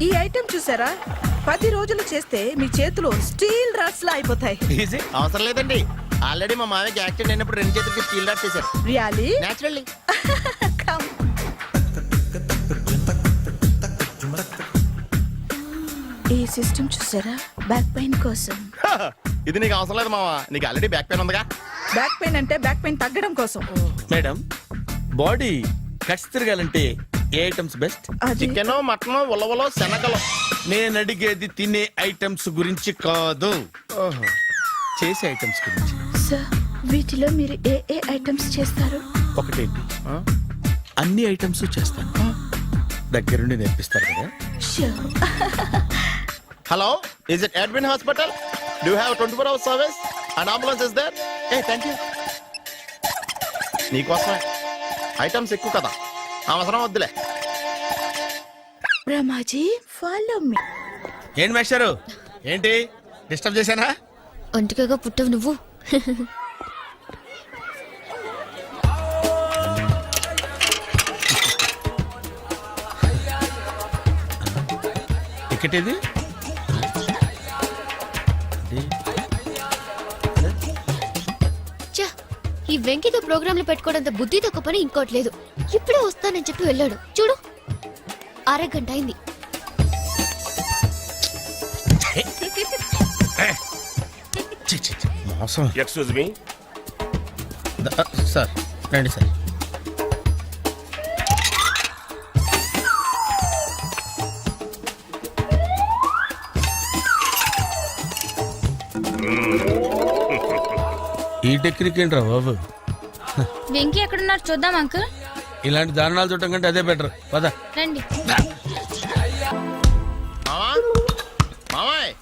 ఈ ఐటెం చూసారా? 10 రోజులు చేస్తే మీ చేతులు స్టీల్ రాట్స్ లా అయిపోతాయి. అవసరం లేదండి, ఆల్రెడీ మా మామయ్యకి యాక్సిడెంట్ అయినప్పుడు 2 చేతులకి స్టీల్ డాట్ చేశారు. రియల్లీ? నేచురల్లీ. ఈ సిస్టమ్ చూసారా? బ్యాక్ పెయిన్ కోసం. ఇది నీకు అవసరం లేదు మావా, నీకు ఆల్రెడీ బ్యాక్ పెయిన్ ఉందిగా. బ్యాక్ పెయిన్ అంటే బ్యాక్ పెయిన్ తగ్గడం కోసం. మేడం, బాడీ కట్స్ తిరగాలంటే ఏ ఐటమ్స్ బెస్ట్? చికెన్, మటన్, ఉలవలో, శనగలు. నేను అడిగేది తినే ఐటమ్స్ గురించి కాదు, చేసే ఐటమ్స్ గురించి. సార్, వీటిలో మీరు ఏ ఏ ఐటమ్స్ చేస్తారు? ఒకటేంటి, అన్ని ఐటమ్స్ చేస్తాను. దగ్గరుండి నేర్పిస్తారు కదా. Hello, is it admin hospital? Do have 24 hours service and ambulance is there? Thank you. నీకోసమే. ఐటమ్స్ ఎక్కువ కదా, అవసరం వద్దులే. Brahmaji, follow me. ఏంటి మేస్టారు, ఏంటి డిస్టర్బ్ చేశానా? ఒంటికగా పుట్టవు నువ్వు. టికెట్ ఇది? ఈ వెంకితో ప్రోగ్రాంలు పెట్టుకోవడంత బుద్ధి తక్కువ పని ఇంకోటి లేదు. ఇప్పుడే వస్తానని చెప్పి వెళ్ళాడు చూడు, అరగంట అయింది. మోసం. Excuse me. సార్ రండి సార్. ఈ టెక్నిక్ ఏంట్రా బాబు? వెంకీ ఎక్కడున్నారు చూద్దాం అంకుల్. ఇలాంటి దారుణాలు చూడటం కంటే అదే బెటర్. పద. రండి. మావా మావాయ్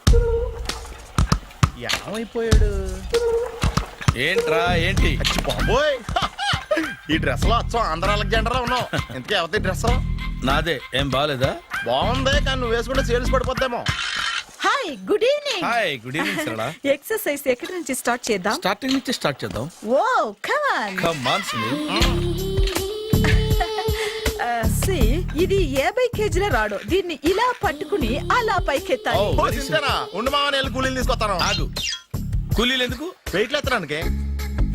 ఏమైపోయాడు? ఏంట్రా ఏంటి? అచ్చి బాబోయ్ ఈ డ్రెస్ లో అచ్చం ఆంధ్ర అలెగ్జాండర్ ఉన్నావు. ఇంతకీ ఎవరి డ్రెస్ నాదే. ఏం బాగాలేదా? బాగుంది కానీ నువ్వు వేసుకుంటే సేల్స్ పడిపోద్దేమో. Hi, good evening. Hi, good evening Sarala. Exercise ఎక్కడి నుంచి స్టార్ట్ చేద్దాం? స్టార్టింగ్ నుంచి స్టార్ట్ చేద్దాం. Oh come on. Come on Sunil. See ఇది 50 కేజీల రాడు. దీన్ని ఇలా పట్టుకుని అలా పైకెత్తాలి. Oh. ఓ, సింతేనా? ఉండు మావా, నేను కూలీలు తీసుకొస్తాను. ఆగు. కూలీలు ఎందుకు? వెయిట్లు ఎత్తడానికి.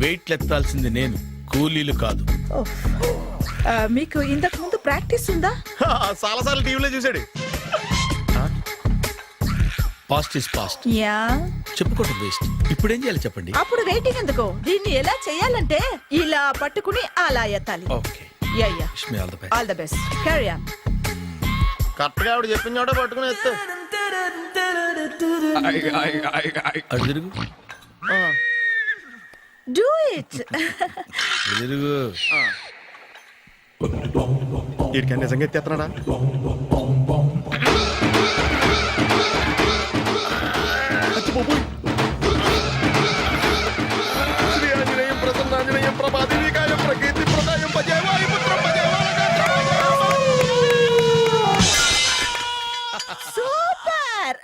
వెయిట్ ఎత్తాల్సింది నేను, కూలీలు కాదు. ఓఫ్. మీకు ఇంతకు ముందు ప్రాక్టీస్ ఉందా? చాలా సార్లు టీవీలో చూసాడు. Past is past. యా. చెప్పుకోవటం వేస్ట్. ఇప్పుడు ఏం చేయాలి చెప్పండి. అప్పుడు వెయిటింగ్ ఎందుకు? దీన్ని ఎలా చేయాలంటే ఇలా పట్టుకుని అలా ఎత్తాలి. Okay. Yeah yeah. Wish me all the best. All the best. Carry on. Correct గా ఆవిడ చెప్పిన చోట పట్టుకుని ఎత్తు. అటు తిరుగు. Do it. అటు తిరుగు. వీడికి నిజంగా ఎత్తేస్తున్నాడా? శ్రీ ఆంజనేయం ప్రసన్నాంజనేయం ప్రభాదేవికాయం ప్రకీర్తి ప్రదాయం భజే వాయుపుత్రం భజే super.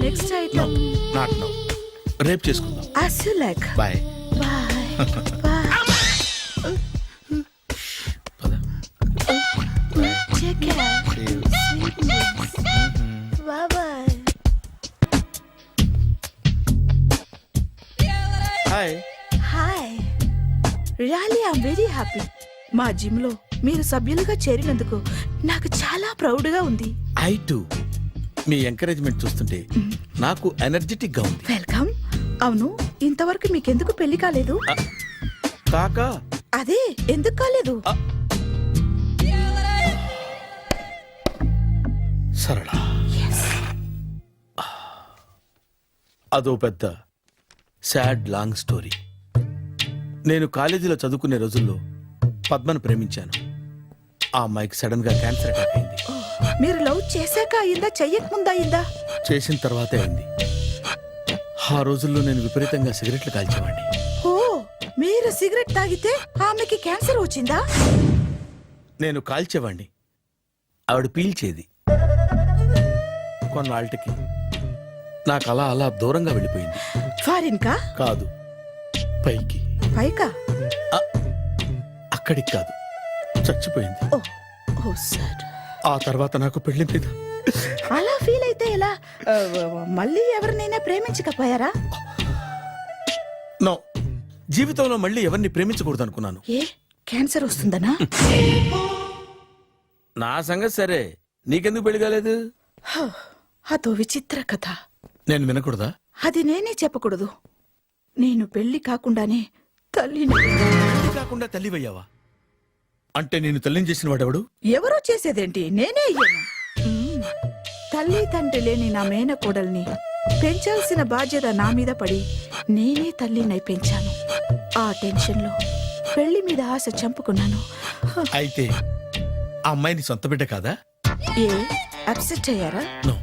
Next item. Not now. రేపు చేసుకుందాం. as you like. Bye. Bye. Bye. పద. Take care. Sweet dreams. Bye bye. Hi. Hi. Really, I'm very happy. మా జిమ్ లో మీరు సభ్యులుగా చేరినందుకు నాకు చాలా ప్రౌడ్ గా ఉంది. I to. మీ ఎంకరేజ్మెంట్ చూస్తుంటే నాకు ఎనర్జెటిక్ గా ఉంది. వెల్కమ్. అవును, ఇంతవరకు మీకెందుకు పెళ్లి కాలేదు? కాకా. అదే ఎందుకు కాలేదు? సరళ. అదో పెద్ద సాడ్ లాంగ్ స్టోరీ. నేను కాలేజీలో చదువుకునే రోజుల్లో పద్మను ప్రేమించాను. ఆ అమ్మాయికి సడన్ గా క్యాన్సర్ అటాక్ అయింది. మీరు లవ్ చేశాక అయిందా, చెయ్యక ముందా అయిందా? చేసిన తర్వాతే అయింది. ఆ రోజుల్లో నేను విపరీతంగా సిగరెట్లు కాల్చేవాడిని. ఓ, మీరు సిగరెట్ తాగితే ఆమెకి క్యాన్సర్ వచ్చిందా? నేను కాల్చేవాణ్ణి, ఆవిడ పీల్చేది. కొన్నాళ్ళకి నాకు అలా అలా దూరంగా వెళ్ళిపోయింది. ఫారిన్ కా? కాదు, పైకి. పైకా? అక్కడికి కాదు, చచ్చిపోయింది. ఓ ఓ సార్. ఆ తర్వాత నాకు పెళ్లి మీద అలా ఫీల్ అయితే ఎలా? మళ్ళీ ఎవరినైనా ప్రేమించకపోయారా? నో, జీవితంలో మళ్ళీ ఎవరిని ప్రేమించకూడదు అనుకున్నాను. ఏ, క్యాన్సర్ వస్తుందనా? నా సంగతి సరే, నీకెందుకు పెళ్లి కాలేదు? అదో విచిత్ర కథ. నేను వినకూడదా? అది నేనే చెప్పకూడదు. నేను పెళ్లి కాకుండానే తల్లిని. పెళ్లి కాకుండా తల్లివయ్యావా? అంటే నేను తల్లిని చేసిన వాడెవడు? ఎవరో చేసేదేంటి, నేనే అయ్యాను. తల్లి తండ్రి లేని నా మేనకోడల్ని పెంచాల్సిన బాధ్యత నా మీద పడి నేనే తల్లినై పెంచాను. ఆ టెన్షన్లో పెళ్లి మీద ఆశ చంపుకున్నాను. అయితే ఆ అమ్మాయిని సొంత బిడ్డ కాదా? ఏ, అప్సెట్ అయ్యారా? నో,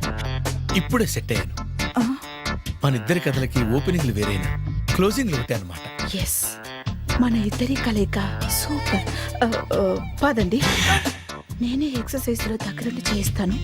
ఇప్పుడే సెట్ అయ్యాను. ఆ, మన ఇద్దరి కథలకి ఓపెనింగ్లు వేరైనా క్లోజింగ్లు ఒకటే అనమాట. ఎస్, మన ఇద్దరి కలయిక సూపర్. పదండి, నేనే ఎక్సర్సైజ్ లో దగ్గరుండి చేయిస్తాను.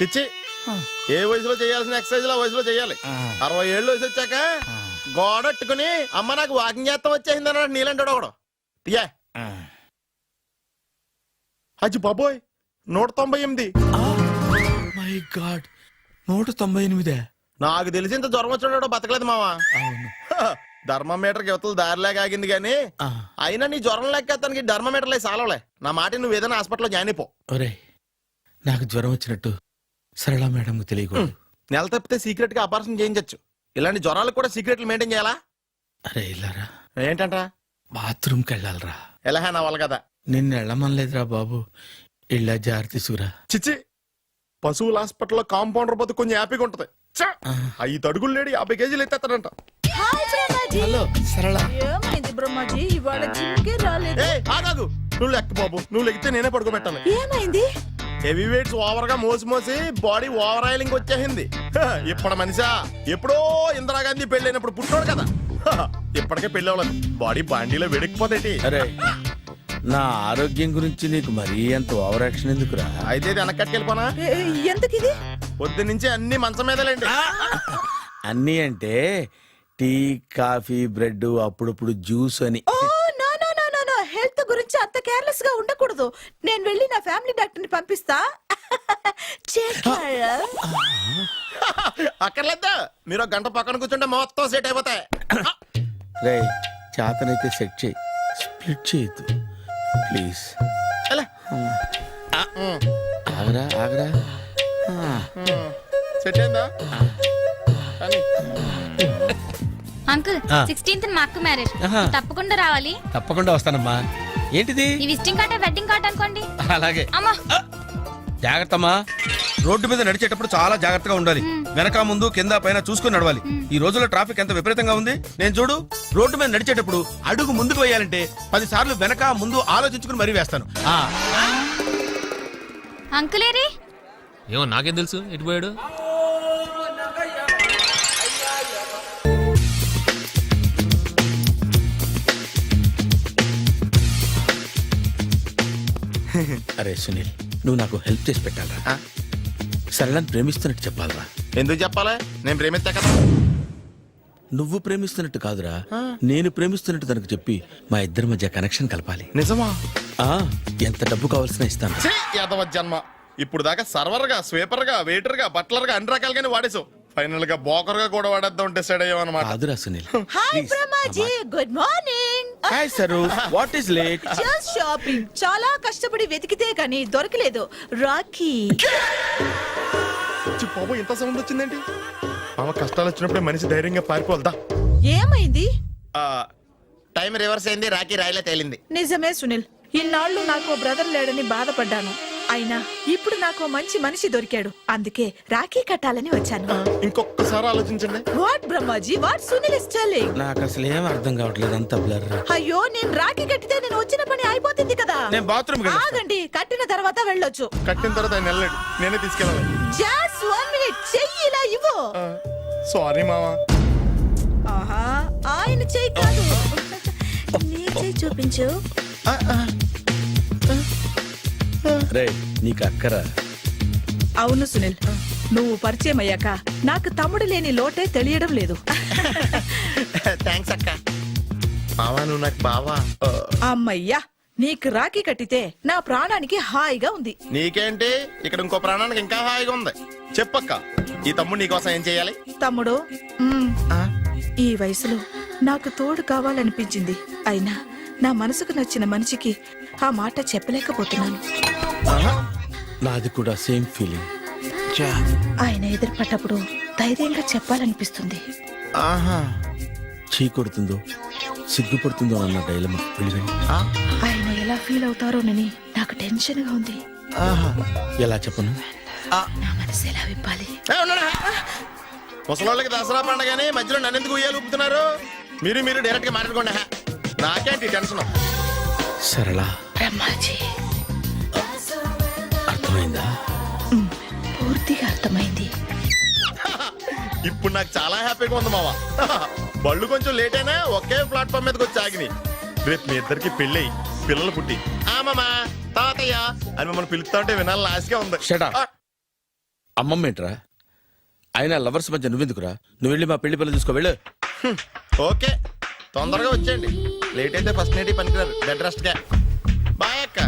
చిచ్చి ఏ వయసులో చేయాల్సిన ఎక్సర్సైజ్ ఆ వయసులో చేయాలి 60 ఏళ్ళు వయసు వచ్చాక గోడట్టుకుని అమ్మ నాకు వాకింగ్ చేస్తాం వచ్చేసింది అన్నాడు నీలంటాడు ఒకడు తీయా అచ్చి బాబోయ్ 198. My God 198. నాకు తెలిసి ఇంత జ్వరం వచ్చాడో బతకలేదు మావా. థర్మోమీటర్ యువతలు దారిలాగా ఆగింది గానీ అయినా నీ జ్వరం లెక్క తనకి థర్మోమీటర్లే సాలవలే. నా మాట నువ్వు ఏదైనా హాస్పిటల్లో జాయిన్ అయిపో. ఒరే నాకు జ్వరం వచ్చినట్టు సరళ మేడం తెలియకూడదు. నెల తప్పితే సీక్రెట్ గా ఆపరేషన్ చేయించచ్చు. ఇలాంటి జ్వరాలకు కూడా సీక్రెట్లు మెయింటైన్ చేయాలా? అరే ఇల్లారా ఏంటంట? బాత్రూమ్కి వెళ్ళాలరా. ఎలా నా వాళ్ళ కదా నిన్ను వెళ్ళమనలేదురా బాబు. ఇళ్ళ జారి తీసుకురా. చిచ్చి పశువుల హాస్పిటల్లో కాంపౌండర్ బతు కొంచెం హ్యాపీగా ఉంటది. 5 అడుగులు లేడి 50 కేజీలు ఎత్తేస్తాడంట. హలో సరళ. ఏమైంది బ్రహ్మాజీ ఇవాళ జిమ్కే రాలేదు? ఆగాగు, నువ్వు లెక్క బాబు. నువ్వు లెక్కితే నేనే పడుకోబెట్టాను. ఏమైంది? హెవీ వెయిట్స్ ఓవర్ గా మోసి బాడీ ఓవర్ ఆయిలింగ్ వచ్చేసింది. ఇప్పుడు మనిషా ఎప్పుడో ఇందిరాగాంధీ పెళ్ళైనప్పుడు పుట్టాడు కదా. ఇప్పటికే పెళ్ళి అవ్వలేదు. బాడీ బాండీలో వెడికిపోతేటి. అరే నా ఆరోగ్యం గురించి నీకు మరీ అంత ఓవర్ యాక్షన్ ఎందుకురా? అయితే వెనక్కట్టుకెళ్ళిపోనా? ఎందుకు ఇది? పొద్దు నుంచి అన్ని మంచం మీదలేండి. అన్నీ అంటే టీ కాఫీ బ్రెడ్ అప్పుడప్పుడు జ్యూస్ అని. Oh no no no no no, health గురించి అంత కేర్లెస్ గా ఉండకూడదు. నేను వెళ్ళి నా ఫ్యామిలీ డాక్టర్ ని పంపిస్తా. అక్కర్లేద్దా, మీరు 1 గంట పక్కన కూర్చుంటే మొత్తం సెట్ అయిపోతాయి. రే చేతనైతే సెట్ చేయి, స్ప్లిట్ చేయొద్దు ప్లీజ్. ఆగరా ఆగరా. సెట్ అయిందా? అంకుల్ 16th మా అక్క మ్యారేజ్, తప్పకుండా రావాలి. తప్పకుండా వస్తానమ్మా. ఏంటిది? ఈ విజిటింగ్ కార్డ్ వెడ్డింగ్ కార్డ్ అనుకోండి. అలాగే. అమ్మా జాగ్రత్తమ్మా. రోడ్డు మీద నడిచేటప్పుడు చాలా జాగ్రత్తగా ఉండాలి. వెనక ముందు కింద పైన చూసుకుని నడవాలి. ఈ రోజుల్లో ట్రాఫిక్ ఎంత విపరీతంగా ఉంది. నేను చూడు రోడ్డు మీద నడిచేటప్పుడు అడుగు ముందుకు వేయాలంటే 10 సార్లు వెనక ముందు ఆలోచించుకుని మరీ వేస్తాను. అంకుల్ ఏరి? ఏమో నాకేం తెలుసు ఎటు పోయాడు. అరే సునీల్, నువ్వు నాకు హెల్ప్ చేసి పెట్టాలరా. సరళని ప్రేమిస్తున్నట్టు చెప్పాలరా. ఎందుకు చెప్పాలి? నేను ప్రేమిస్తా కదా. నువ్వు ప్రేమిస్తున్నట్టు కాదురా, నేను ప్రేమిస్తున్నట్టు తనకు చెప్పి మా ఇద్దరి మధ్య కనెక్షన్ కలపాలి. నిజమా? ఎంత డబ్బు కావాల్సిన ఇస్తాను. యాదవ జన్మ. ఇప్పుడు దాకా సర్వర్ గా, స్వీపర్ గా, వెయిటర్ గా, బట్లర్ గా అన్ని రకాలుగానే వాడేసావు. ఫైనల్ గా బోకర్ గా కూడా వాడేద్దాం డిసైడ్ అయ్యావు అన్నమాట. కాదురా Sunil. Hi Brahmaji, good morning. Hi sir, what is late? Just shopping. చాలా కష్టపడి వెతికితే కానీ దొరకలేదు. రాఖీ. బాబు ఇంత సౌండ్ వచ్చిందేంటి? మామ కష్టాలు వచ్చినప్పుడే మనిషి ధైర్యంగా పారిపోవద్దా. ఏమైంది? టైం రివర్స్ అయింది. రాఖీ రాయిలా తేలింది. నిజమే సునీల్, ఇన్నాళ్ళు నాకు బ్రదర్ లేడని బాధపడ్డాను. అయినా ఇప్పుడు నాకు మంచి మనిషి దొరికాడు. అందుకే రాఖీ కట్టాలని వచ్చాను. ఇంకొకసారి ఆలోచించండి. What Brahmaji, what Sunil is telling? నాకు అసలు ఏం అర్థం కావట్లేదు, అంత బ్లర్. అయ్యో, నేను రాఖీ కట్టితే నేను వచ్చిన పని అయిపోతుంది కదా. నేను బాత్రూమ్ ఆగండి, కట్టిన తర్వాత వెళ్ళొచ్చు. కట్టిన తర్వాత ఆయన వెళ్ళాడు, నేనే తీసుకెళ్ళాలి. జస్ట్ 1 మినిట్, చెయ్యి ఇలా ఇవ్వు. సారీ మామా. ఆహా, ఆయన చెయ్యి కాదు, నీ చెయ్యి చూపించు. రే నీకు అక్కరా? అవును సునీల్, నువ్వు పరిచయం అయ్యాక నాకు తమ్ముడు లేని లోటే తెలియడం లేదు. థ్యాంక్స్ అక్క. మావా నువ్వు నాకు బావా. అమ్మయ్యా, నీకు రాఖీ కట్టితే నా ప్రాణానికి హాయిగా ఉంది. నీకేంటి, ఇక్కడ ఇంకో ప్రాణానికి ఇంకా హాయిగా ఉంది. చెప్పక్క, ఈ తమ్ముడు నీకోసం ఏం చేయాలి? తమ్ముడు, ఈ వయసులో నాకు తోడు కావాలనిపించింది. అయినా నా మనసుకు నచ్చిన మనిషికి ఆ మాట చెప్పలేకపోతున్నాను. నాది కూడా సేమ్ ఫీలింగ్. ఆయన ఎదురుపడ్డప్పుడు ధైర్యంగా చెప్పాలనిపిస్తుంది. చీ కొడుతుందో సిగ్గుపడుతుందో అన్న డైలమా. ఆయన ఎలా ఫీల్ అవుతారోనని నాకు టెన్షన్ గా ఉంది. ఎలా చెప్పను? నా మనసు ఎలా విప్పాలి? ముసలోళ్ళకి దసరా పండగని మధ్యలో నన్ను ఎందుకు ఉయ్యాలు ఊపుతున్నారు? మీరు డైరెక్ట్ గా మాట్లాడుకోండి. నాకేంటి టెన్షన్? సరళ, బ్రహ్మాజీ, అర్థమైందా? పూర్తిగా అర్థమైంది. ఇప్పుడు నాకు చాలా హ్యాపీగా ఉంది మావా. బళ్ళు కొంచెం లేట్ అయినా ఒకే ప్లాట్ఫామ్ మీదకి వచ్చి ఆగినాయి. రేపు మీ ఇద్దరికి పెళ్ళి పిల్లలు పుట్టి మామా తాతయ్య అని మమ్మల్ని పిలుస్తా ఉంటే వినాలని ఆశగా ఉంది. Shut up. అమ్మమ్మ ఏంట్రా? ఆయన లవర్స్ మధ్య నువ్వెందుకురా? నువ్వు వెళ్ళి మా పెళ్లి పిల్లలు చూసుకో వెళ్ళు. ఓకే, తొందరగా వచ్చేయండి. లేట్ అయితే ఫస్ట్ నైట్ పనికిరారు. బెడ్ రెస్ట్ గా. బాయ్ అక్క.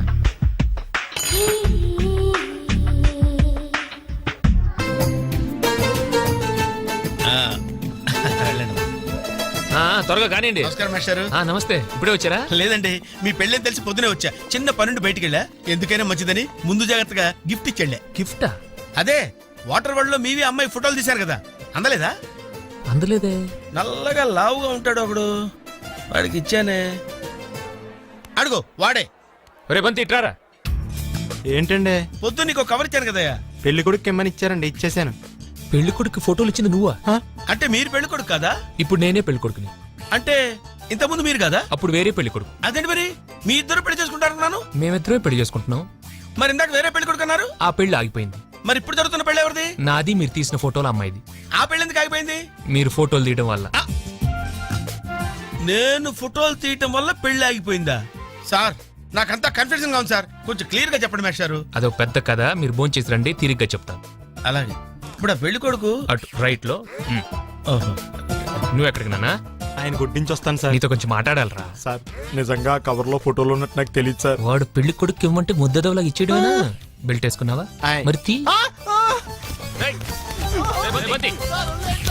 త్వరగా కానివ్వండి. నమస్కారం మాస్టారు. నమస్తే. ఇప్పుడే వచ్చారా? లేదండి, మీ పెళ్ళని తెలిసి పొద్దునే వచ్చా. చిన్న పనుండి బయటికి వెళ్ళా. ఎందుకైనా మంచిదని ముందు జాగ్రత్తగా గిఫ్ట్ ఇచ్చాడులే. గిఫ్టా? అదే వాటర్ వరల్డ్ లో మీవి అమ్మాయి ఫోటోలు తీశారు కదా, అందలేదా? అందలేదే. నల్లగా లావుగా ఉంటాడు ఒకడు, వాడికి ఇచ్చానే. అడుగు వాడే. రే బంతి ఇట్రారా. ఏంటండి? పొద్దు నీకు కవర్ ఇచ్చాను కదయ్యా. పెళ్లి కొడుకు ఇమ్మని ఇచ్చారండి, ఇచ్చేసాను. పెళ్లి కొడుకు ఫోటోలు ఇచ్చింది నువ్వా? అంటే మీరు పెళ్లి కొడుకు కదా? ఇప్పుడు నేనే పెళ్లి కొడుకుని. అంటే ఇంతకుముందు మీరు కదా? అప్పుడు వేరే పెళ్లి కొడుకు. అదేంటి మరి మీ ఇద్దరు పెళ్లి చేసుకుంటారన్నాను. మేమిద్దరే పెళ్లి చేసుకుంటున్నాం. మరి ఇందాక వేరే పెళ్లి కొడుకు అన్నారు. ఆ పెళ్లి ఆగిపోయింది. మరి ఇప్పుడు జరుగుతున్న పెళ్లి ఎవరిది? నాది. మీరు తీసిన ఫోటోలు అమ్మాయిది. ఆ పెళ్లి ఎందుకు ఆగిపోయింది? మీరు ఫోటోలు తీయడం వల్ల. నేను ఫోటోలు తీయటం వల్ల పెళ్లి ఆగిపోయిందా? సార్ నాకంతా కన్ఫ్యూజన్ గా ఉంది సార్, కొంచెం క్లియర్ గా చెప్పండి మేస్టారు. అదొక పెద్ద కథ. మీరు భోంచేసి రండి, తిరిగ్గా చెప్తాను. అలాగే. ఇప్పుడు ఆ పెళ్లి కొడుకు అటు రైట్ లో. నువ్వు ఎక్కడికి నాన్నా? ఆయన గుడ్డించి వస్తాను సార్. నీతో కొంచెం మాట్లాడాలరా. సార్ నిజంగా కవర్ లో ఫోటోలు ఉన్నట్టు నాకు తెలియదు సార్. వాడు పెళ్లి కొడుకు ఇవ్వమంటే ముద్దదవలా ఇచ్చేయడమేనా? బెల్ట్ వేసుకున్నావా? మరి తీ.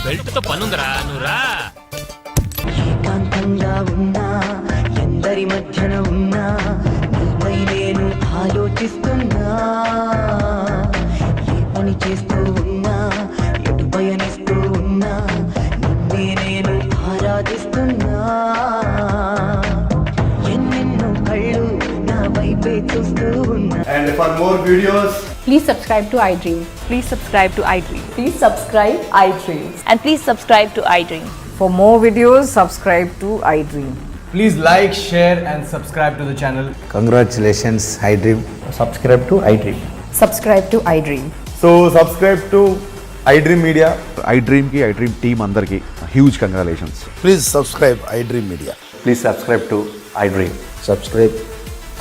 బెల్ట్ తో పనుందరా, నువ్వు రా. ఏకాంతంగా ఉన్నా, ఎందరి మధ్యన ఉన్నా, నీపై నేను ఆలోచిస్తున్నా. ఏ పని చేస్తూ ఉన్నా, ఎటు పయనిస్తూ ఉన్నా, నిన్నే నేను ఆరాధిస్తున్నా. ఎన్నెన్నో కళ్ళు నా వైపే చూస్తూ ఉన్నా. And for more videos, Please subscribe to iDream. Please subscribe to iDream. Please subscribe iDream. And please subscribe to iDream. For more videos, subscribe to iDream. please like, share and subscribe to the channel. Congratulations iDream. Subscribe to iDream. Subscribe to iDream. So subscribe to iDream Media. iDream కి iDream team అందరికి huge congratulations. Please subscribe iDream media. Please subscribe to iDream. Subscribe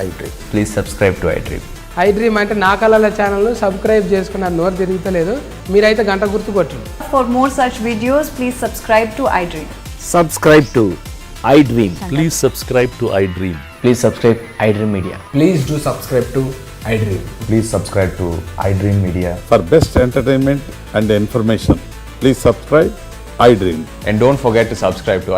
iDream. Please subscribe to iDream. iDream అంటే నా కళల channel subscribe చేసుకున్న నోరు తిరుగుతలేదు. మీరైతే గంట గుర్తు కొట్టండి. For more such videos, please subscribe to iDream. Subscribe to iDream. Please subscribe to iDream. Please subscribe iDream Media. Please do subscribe to iDream. Please subscribe to iDream Media. For best entertainment and information please subscribe iDream. And don't forget to subscribe to